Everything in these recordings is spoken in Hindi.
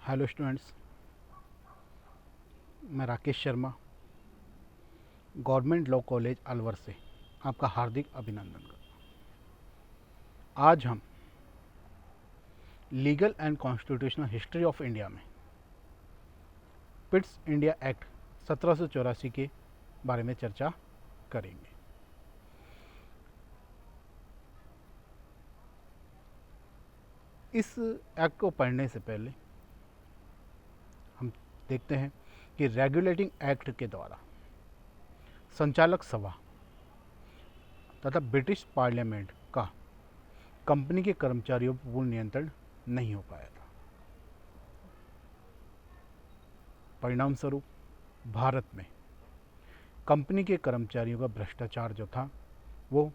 हेलो स्टूडेंट्स, मैं Rakesh Sharma government law college Alwar से आपका हार्दिक अभिनंदन करता हूँ। आज हम legal and constitutional history of India में पिट्स इंडिया एक्ट 1784 के बारे में चर्चा करेंगे। इस एक्ट को पढ़ने से पहले हम देखते हैं कि रेगुलेटिंग एक्ट के द्वारा संचालक सभा तथा ब्रिटिश पार्लियामेंट का कंपनी के कर्मचारियों पर पूर्ण नियंत्रण नहीं हो पाया था। परिणाम स्वरूप भारत में कंपनी के कर्मचारियों का भ्रष्टाचार जो था वो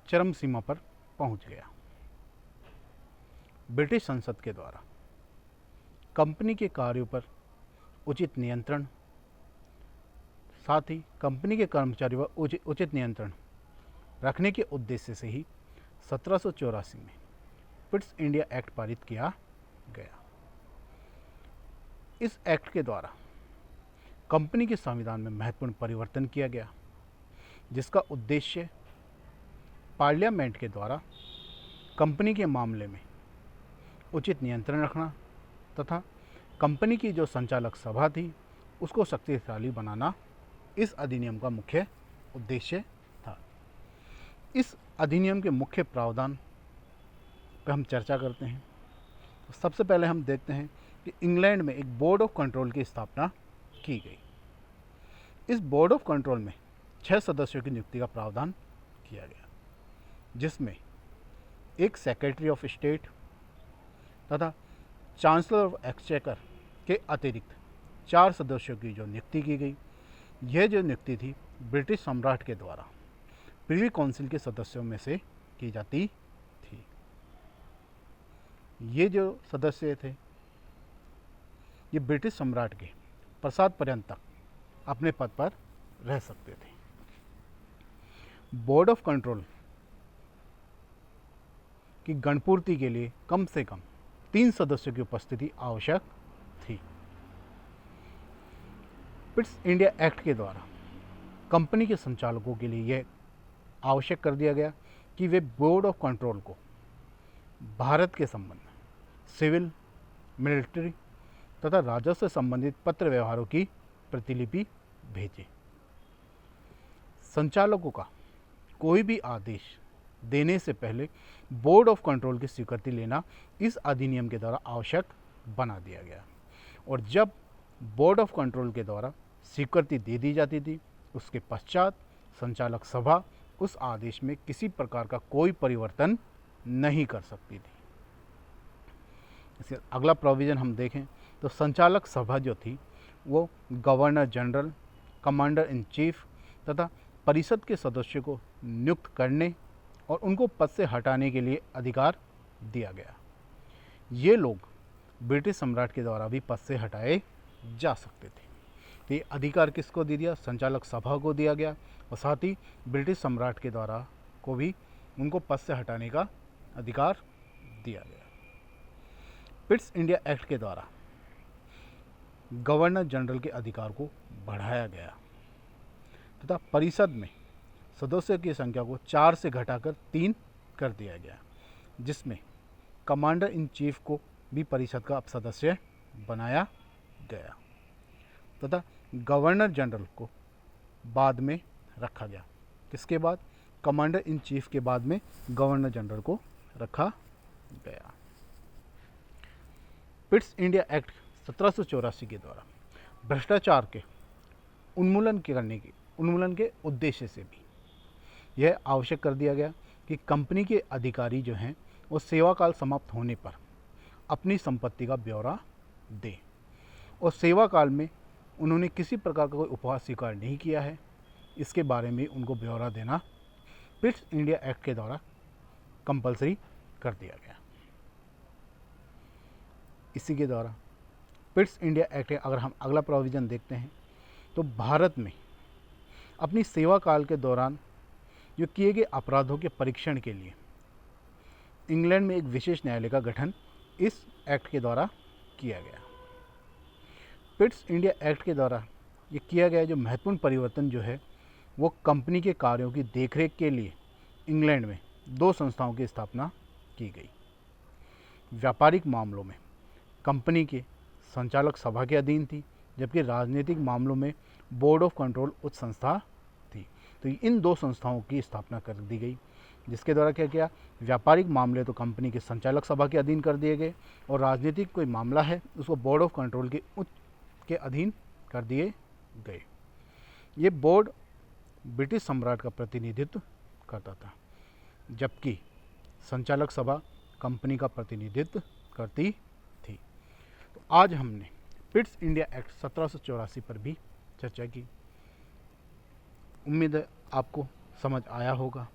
चरम सीमा पर पहुंच गया। ब्रिटिश संसद के द्वारा कंपनी के कार्यों पर उचित नियंत्रण, साथ ही कंपनी के कर्मचारियों पर उचित नियंत्रण रखने के उद्देश्य से ही 1784 में पिट्स इंडिया एक्ट पारित किया गया। इस एक्ट के द्वारा कंपनी के संविधान में महत्वपूर्ण परिवर्तन किया गया, जिसका उद्देश्य पार्लियामेंट के द्वारा कंपनी के मामले में उचित नियंत्रण रखना तथा कंपनी की जो संचालक सभा थी उसको शक्तिशाली बनाना इस अधिनियम का मुख्य उद्देश्य था। इस अधिनियम के मुख्य प्रावधान पर हम चर्चा करते हैं। तो सबसे पहले हम देखते हैं कि इंग्लैंड में एक बोर्ड ऑफ कंट्रोल की स्थापना की गई। इस बोर्ड ऑफ कंट्रोल में 6 सदस्यों की नियुक्ति का प्रावधान किया गया, जिसमें एक सेक्रेटरी ऑफ स्टेट तथा चांसलर ऑफ एक्सचेकर के अतिरिक्त 4 सदस्यों की जो नियुक्ति की गई। यह जो नियुक्ति थी ब्रिटिश सम्राट के द्वारा प्रिवी काउंसिल के सदस्यों में से की जाती थी। ये जो सदस्य थे ये ब्रिटिश सम्राट के प्रसाद पर्यंत तक अपने पद पर रह सकते थे। बोर्ड ऑफ कंट्रोल की गणपूर्ति के लिए कम से कम 3 सदस्यों की उपस्थिति आवश्यक थी। पिट्स इंडिया एक्ट के द्वारा कंपनी के संचालकों के लिए यह आवश्यक कर दिया गया कि वे बोर्ड ऑफ कंट्रोल को भारत के संबंध में सिविल, मिलिट्री तथा राजस्व से संबंधित पत्र व्यवहारों की प्रतिलिपि भेजें। संचालकों का कोई भी आदेश देने से पहले बोर्ड ऑफ कंट्रोल की स्वीकृति लेना इस अधिनियम के द्वारा आवश्यक बना दिया गया, और जब बोर्ड ऑफ कंट्रोल के द्वारा स्वीकृति दे दी जाती थी उसके पश्चात संचालक सभा उस आदेश में किसी प्रकार का कोई परिवर्तन नहीं कर सकती थी। इसके अगला प्रोविज़न हम देखें तो संचालक सभा जो थी वो governor general, commander in chief तथा परिषद के सदस्यों को नियुक्त करने और उनको पद से हटाने के लिए अधिकार दिया गया। ये लोग ब्रिटिश सम्राट के द्वारा भी पद से हटाए जा सकते थे। तो ये अधिकार किसको दे दिया? संचालक सभा को दिया गया, और साथ ही ब्रिटिश सम्राट के द्वारा को भी उनको पद से हटाने का अधिकार दिया गया। पिट्स इंडिया एक्ट के द्वारा गवर्नर जनरल के अधिकार को बढ़ाया गया तथा परिषद में सदस्यों की संख्या को 4 से घटाकर 3 कर दिया गया, जिसमें कमांडर इन चीफ को भी परिषद का सदस्य बनाया गया तथा गवर्नर जनरल को बाद में रखा गया। किसके बाद? कमांडर इन चीफ के बाद में गवर्नर जनरल को रखा गया। पिट्स इंडिया एक्ट 1784 के द्वारा भ्रष्टाचार के उन्मूलन के उद्देश्य से भी यह आवश्यक कर दिया गया कि कंपनी के अधिकारी जो हैं वो सेवाकाल समाप्त होने पर अपनी संपत्ति का ब्यौरा दें, और सेवाकाल में उन्होंने किसी प्रकार का कोई उपहार स्वीकार नहीं किया है, इसके बारे में उनको ब्यौरा देना पिट्स इंडिया एक्ट के द्वारा कंपलसरी कर दिया गया। इसी के द्वारा पिट्स इंडिया एक्ट के अगर हम अगला प्रोविज़न देखते हैं तो भारत में अपनी सेवा काल के दौरान जो किए गए अपराधों के परीक्षण के लिए इंग्लैंड में एक विशेष न्यायालय का गठन इस एक्ट के द्वारा किया गया। पिट्स इंडिया एक्ट के द्वारा ये किया गया जो महत्वपूर्ण परिवर्तन जो है वो कंपनी के कार्यों की देखरेख के लिए इंग्लैंड में 2 संस्थाओं की स्थापना की गई। व्यापारिक मामलों में कंपनी के संचालक सभा के अधीन थी, जबकि राजनीतिक मामलों में बोर्ड ऑफ कंट्रोल उच्च संस्था थी। तो इन 2 संस्थाओं की स्थापना कर दी गई, जिसके द्वारा क्या किया, व्यापारिक मामले तो कंपनी के संचालक सभा के अधीन कर दिए गए और राजनीतिक कोई मामला है उसको बोर्ड ऑफ कंट्रोल के उच्च के अधीन कर दिए गए। ये बोर्ड ब्रिटिश सम्राट का प्रतिनिधित्व करता था, जबकि संचालक सभा कंपनी का प्रतिनिधित्व करती थी। तो आज हमने पिट्स इंडिया एक्ट 1784 पर भी चर्चा की। उम्मीद है आपको समझ आया होगा।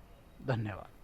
धन्यवाद।